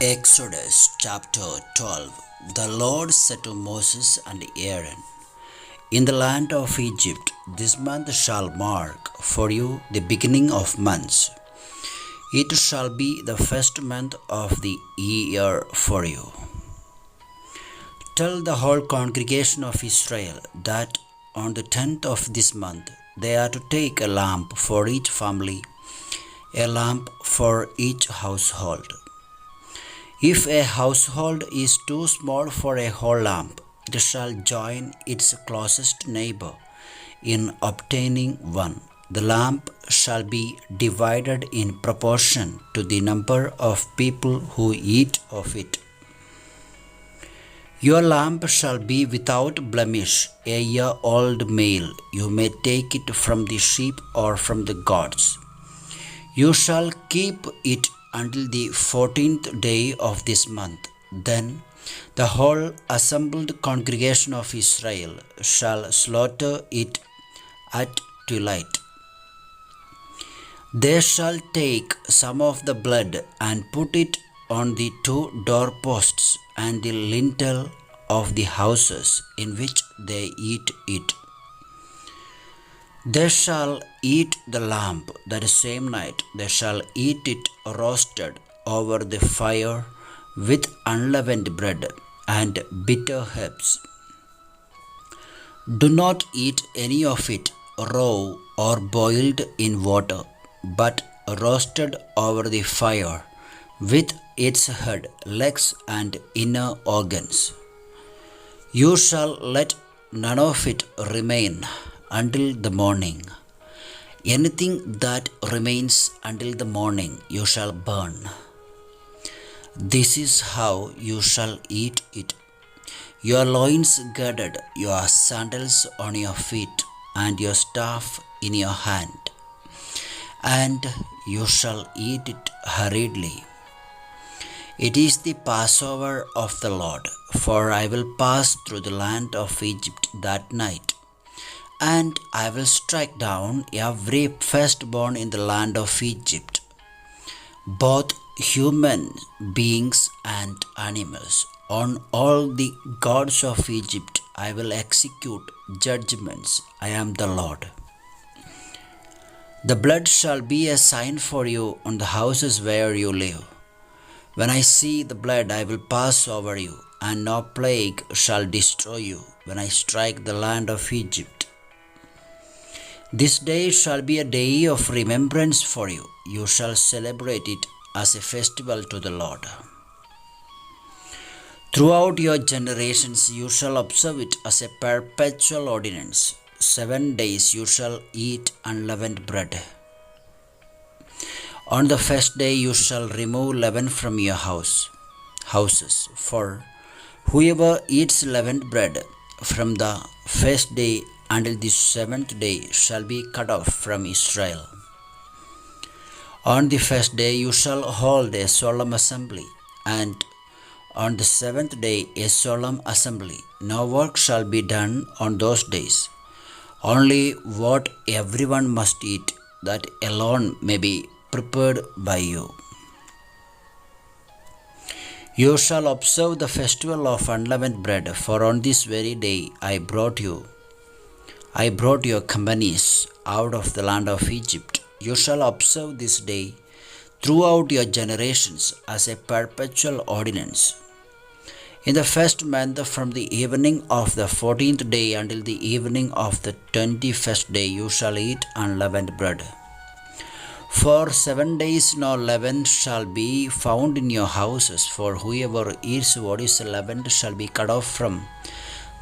Exodus chapter 12. The Lord said to Moses and Aaron, in the land of Egypt, this month shall mark for you the beginning of months. It shall be the first month of the year for you. Tell the whole congregation of Israel that on the 10th of this month they are to take a lamb for each family, a lamb for each household. If a household is too small for a whole lamb, it shall join its closest neighbor in obtaining one. The lamb shall be divided in proportion to the number of people who eat of it. Your lamb shall be without blemish, a year-old male. You may take it from the sheep or from the goats. You shall keep it until the 14th day of this month. Then the whole assembled congregation of Israel shall slaughter it at twilight. They shall take some of the blood and put it on the two doorposts and the lintel of the houses in which they eat it. They shall eat the lamb that same night. They shall eat it roasted over the fire with unleavened bread and bitter herbs. Do not eat any of it raw or boiled in water, but roasted over the fire with its head, legs, and inner organs. You shall let none of it remain until the morning. Anything that remains until the morning you shall burn. This is how you shall eat it. Your loins girded, your sandals on your feet, and your staff in your hand. And you shall eat it hurriedly. It is the Passover of the Lord, for I will pass through the land of Egypt that night. And I will strike down every firstborn in the land of Egypt, both human beings and animals. On all the gods of Egypt I will execute judgments. I am the Lord. The blood shall be a sign for you on the houses where you live. When I see the blood, I will pass over you, and no plague shall destroy you when I strike the land of Egypt. This day shall be a day of remembrance for you. You shall celebrate it as a festival to the Lord. Throughout your generations you shall observe it as a perpetual ordinance. 7 days you shall eat unleavened bread. On the first day you shall remove leaven from your houses. For whoever eats leavened bread from the first day until the 7th day shall be cut off from Israel. On the first day you shall hold a solemn assembly, and on the 7th day a solemn assembly. No work shall be done on those days. Only what everyone must eat, that alone may be prepared by you. You shall observe the festival of unleavened bread, for on this very day I brought your companies out of the land of Egypt. You shall observe this day throughout your generations as a perpetual ordinance. In the first month, from the evening of the 14th day until the evening of the 21st day, you shall eat unleavened bread. For 7 days no leaven shall be found in your houses, for whoever eats what is leavened shall be cut off from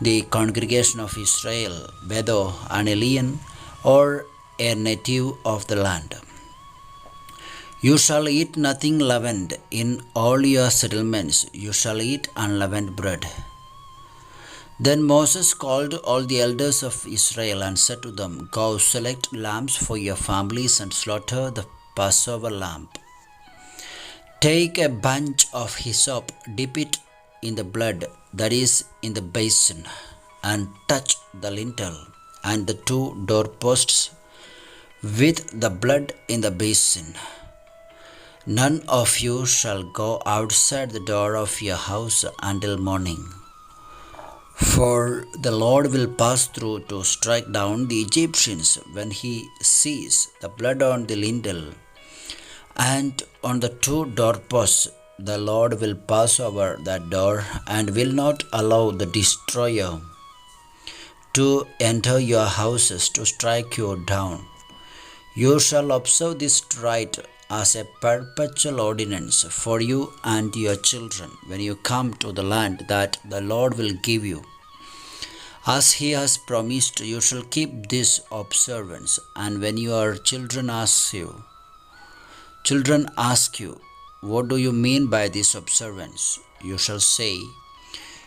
the congregation of Israel, whether an alien or a native of the land. You shall eat nothing leavened in all your settlements. You shall eat unleavened bread. Then Moses called all the elders of Israel and said to them, Go, select lambs for your families and slaughter the Passover lamb. Take a bunch of hyssop, dip it in the blood that is in the basin, and touch the lintel and the two doorposts with the blood in the basin. None of you shall go outside the door of your house until morning. For the Lord will pass through to strike down the Egyptians when he sees the blood on the lintel and on the two doorposts. The Lord will pass over that door and will not allow the destroyer to enter your houses to strike you down. You shall observe this rite as a perpetual ordinance for you and your children when you come to the land that the Lord will give you. As he has promised, you shall keep this observance, and when your children ask you, what do you mean by this observance? You shall say,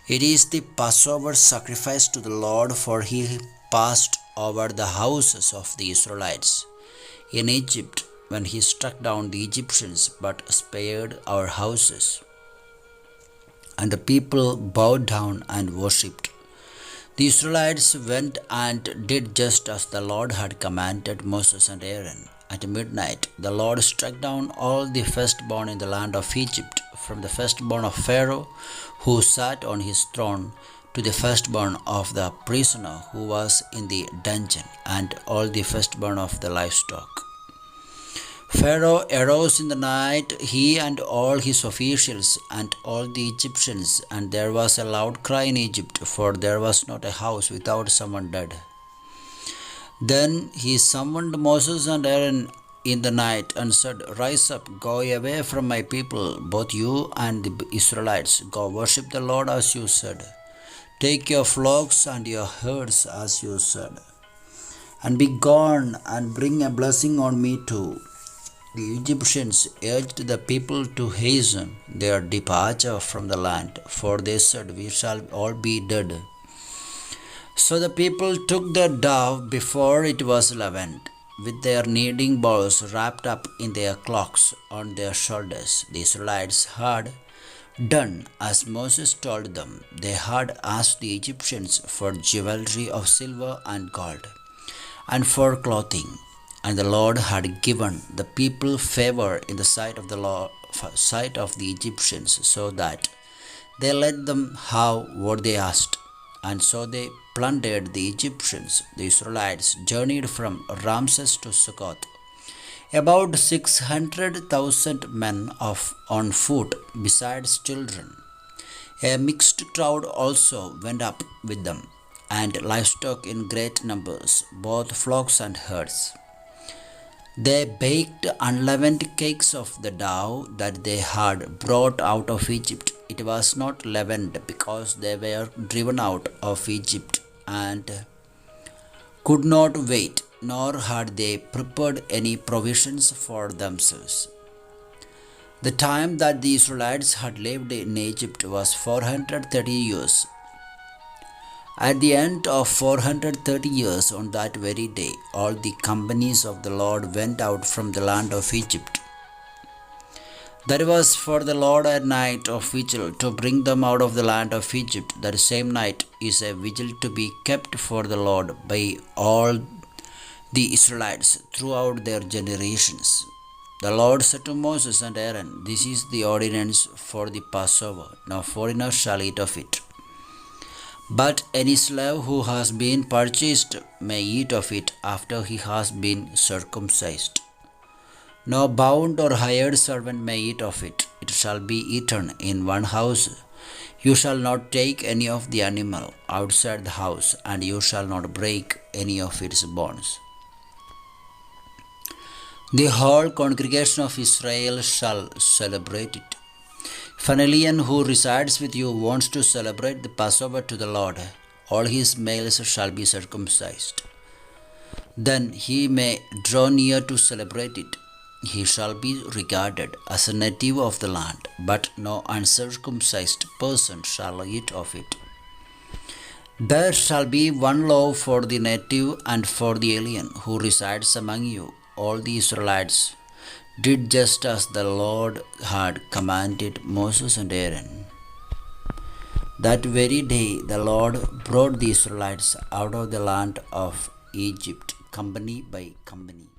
it is the Passover sacrifice to the Lord, for he passed over the houses of the Israelites in Egypt when he struck down the Egyptians, but spared our houses. And the people bowed down and worshipped. The Israelites went and did just as the Lord had commanded Moses and Aaron. At midnight, the Lord struck down all the firstborn in the land of Egypt, from the firstborn of Pharaoh, who sat on his throne, to the firstborn of the prisoner who was in the dungeon, and all the firstborn of the livestock. Pharaoh arose in the night, he and all his officials and all the Egyptians, and there was a loud cry in Egypt, for there was not a house without someone dead. Then he summoned Moses and Aaron in the night and said, rise up, go away from my people, both you and the Israelites. Go worship the Lord as you said. Take your flocks and your herds as you said, and be gone and bring a blessing on me too. The Egyptians urged the people to hasten their departure from the land, for they said, we shall all be dead. So the people took the dove before it was leavened, with their kneading bowls wrapped up in their cloaks on their shoulders. The Israelites had done as Moses told them. They had asked the Egyptians for jewelry of silver and gold, and for clothing. And the Lord had given the people favor in the sight of the Egyptians, so that they let them have what they asked. And so they plundered the Egyptians. The Israelites journeyed from Ramses to Succoth, about 600,000 men on foot, besides children. A mixed crowd also went up with them, and livestock in great numbers, both flocks and herds. They baked unleavened cakes of the dough that they had brought out of Egypt. It was not leavened, because they were driven out of Egypt and could not wait, nor had they prepared any provisions for themselves. The time that the Israelites had lived in Egypt was 430 years. At the end of 430 years, on that very day, all the companies of the Lord went out from the land of Egypt. There was for the Lord a night of vigil to bring them out of the land of Egypt. That same night is a vigil to be kept for the Lord by all the Israelites throughout their generations. The Lord said to Moses and Aaron, this is the ordinance for the Passover. No foreigner shall eat of it. But any slave who has been purchased may eat of it after he has been circumcised. No bound or hired servant may eat of it. It shall be eaten in one house. You shall not take any of the animal outside the house, and you shall not break any of its bones. The whole congregation of Israel shall celebrate it. If an alien who resides with you wants to celebrate the Passover to the Lord, all his males shall be circumcised. Then he may draw near to celebrate it. He shall be regarded as a native of the land, but no uncircumcised person shall eat of it. There shall be one law for the native and for the alien who resides among you. All the Israelites did just as the Lord had commanded Moses and Aaron. That very day the Lord brought the Israelites out of the land of Egypt, company by company.